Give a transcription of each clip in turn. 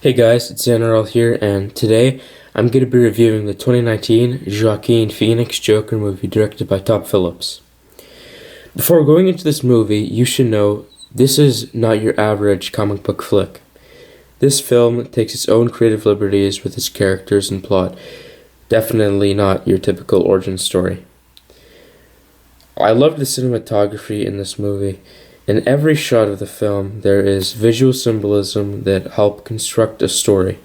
Hey guys, it's General here, and today I'm going to be reviewing the 2019 Joaquin Phoenix Joker movie directed by Todd Phillips. Before going into this movie, you should know this is not your average comic book flick. This film takes its own creative liberties with its characters and plot. Definitely not your typical origin story. I love the cinematography in this movie. In every shot of the film, there is visual symbolism that help construct a story.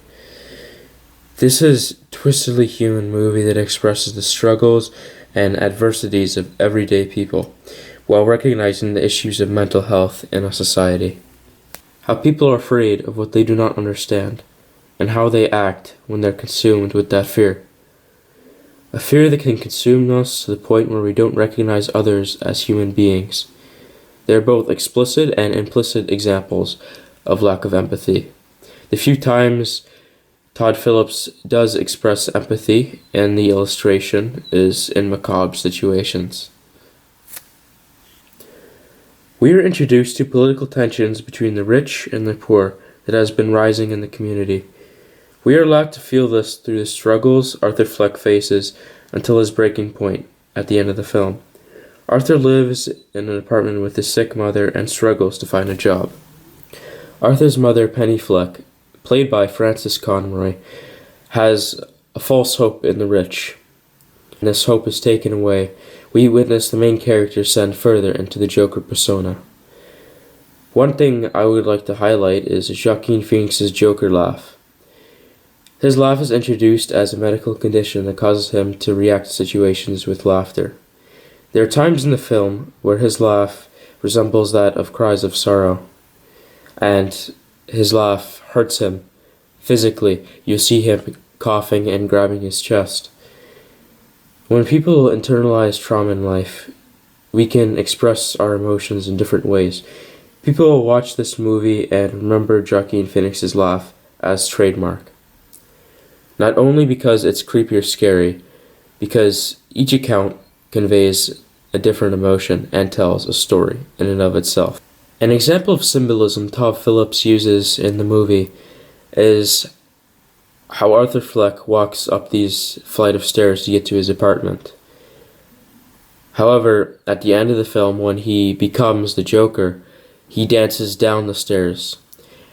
This is a twistedly human movie that expresses the struggles and adversities of everyday people, while recognizing the issues of mental health in a society. How people are afraid of what they do not understand, and how they act when they're consumed with that fear. A fear that can consume us to the point where we don't recognize others as human beings. They are both explicit and implicit examples of lack of empathy. The few times Todd Phillips does express empathy in the illustration is in macabre situations. We are introduced to political tensions between the rich and the poor that has been rising in the community. We are allowed to feel this through the struggles Arthur Fleck faces until his breaking point at the end of the film. Arthur lives in an apartment with his sick mother and struggles to find a job. Arthur's mother, Penny Fleck, played by Frances Conroy, has a false hope in the rich. And this hope is taken away. We witness the main character send further into the Joker persona. One thing I would like to highlight is Joaquin Phoenix's Joker laugh. His laugh is introduced as a medical condition that causes him to react to situations with laughter. There are times in the film where his laugh resembles that of cries of sorrow, and his laugh hurts him physically. You see him coughing and grabbing his chest. When people internalize trauma in life, we can express our emotions in different ways. People will watch this movie and remember Joaquin Phoenix's laugh as trademark. Not only because it's creepy or scary, because each account conveys a different emotion and tells a story in and of itself. An example of symbolism Todd Phillips uses in the movie is how Arthur Fleck walks up these flight of stairs to get to his apartment. However, at the end of the film, when he becomes the Joker, he dances down the stairs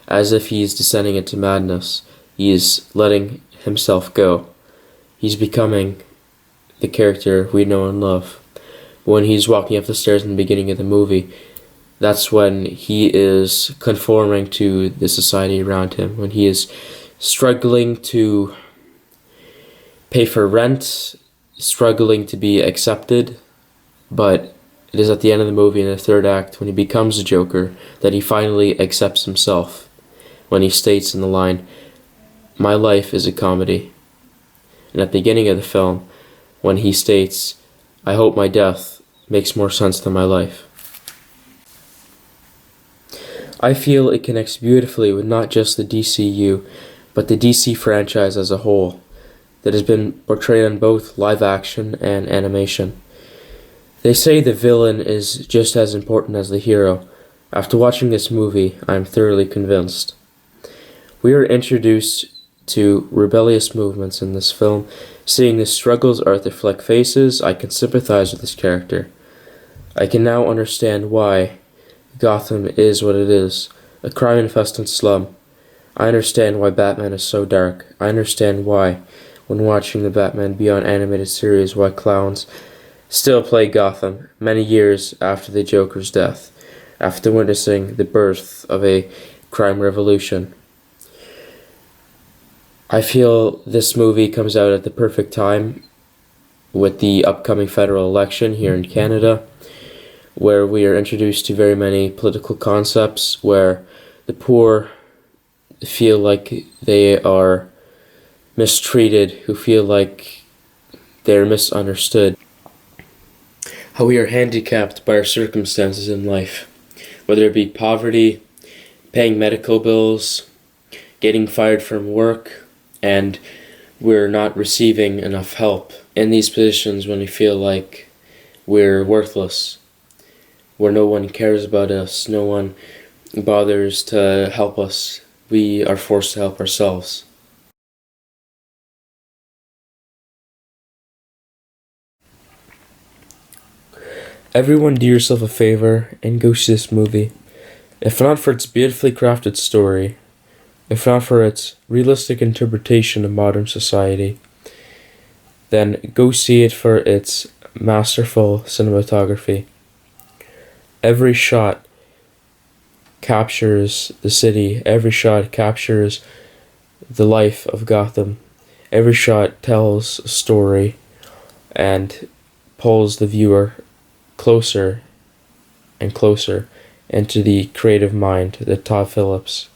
as if he's descending into madness. He is letting himself go. He's becoming the character we know and love. When he's walking up the stairs in the beginning of the movie, that's when he is conforming to the society around him, when he is struggling to pay for rent, struggling to be accepted, but it is at the end of the movie in the third act, when he becomes a Joker, that he finally accepts himself, when he states in the line, "My life is a comedy." And at the beginning of the film, when he states, "I hope my death makes more sense than my life." I feel it connects beautifully with not just the DCU, but the DC franchise as a whole, that has been portrayed on both live action and animation. They say the villain is just as important as the hero. After watching this movie, I am thoroughly convinced. We are introduced to rebellious movements in this film. Seeing the struggles Arthur Fleck faces, I can sympathize with his character. I can now understand why Gotham is what it is, a crime-infested slum. I understand why Batman is so dark. I understand why, when watching the Batman Beyond animated series, why clowns still play Gotham many years after the Joker's death, after witnessing the birth of a crime revolution. I feel this movie comes out at the perfect time with the upcoming federal election here in Canada, where we are introduced to very many political concepts where the poor feel like they are mistreated, who feel like they're misunderstood. How we are handicapped by our circumstances in life, whether it be poverty, paying medical bills, getting fired from work, and we're not receiving enough help. In these positions when we feel like we're worthless, where no one cares about us, no one bothers to help us we are forced to help ourselves. Everyone do yourself a favor and go see this movie. If not for its beautifully crafted story, if not for its realistic interpretation of modern society, then go see it for its masterful cinematography. Every shot captures the city, every shot captures the life of Gotham, every shot tells a story and pulls the viewer closer and closer into the creative mind that Todd Phillips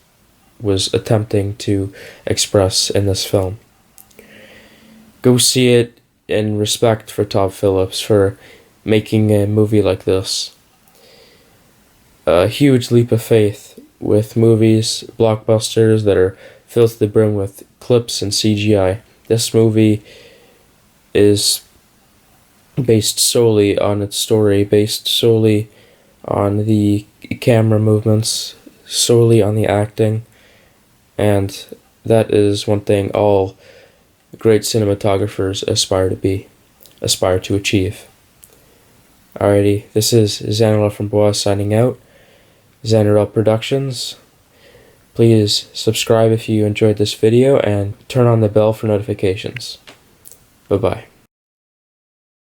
was attempting to express in this film. Go see it in respect for Todd Phillips for making a movie like this. A huge leap of faith with movies, blockbusters that are filled to the brim with clips and CGI. This movie is based solely on its story, based solely on the camera movements, solely on the acting, and that is one thing all great cinematographers aspire to achieve. Alrighty, this is Xanderl from Boaz signing out. Xanderl Productions. Please subscribe if you enjoyed this video and turn on the bell for notifications. Bye-bye.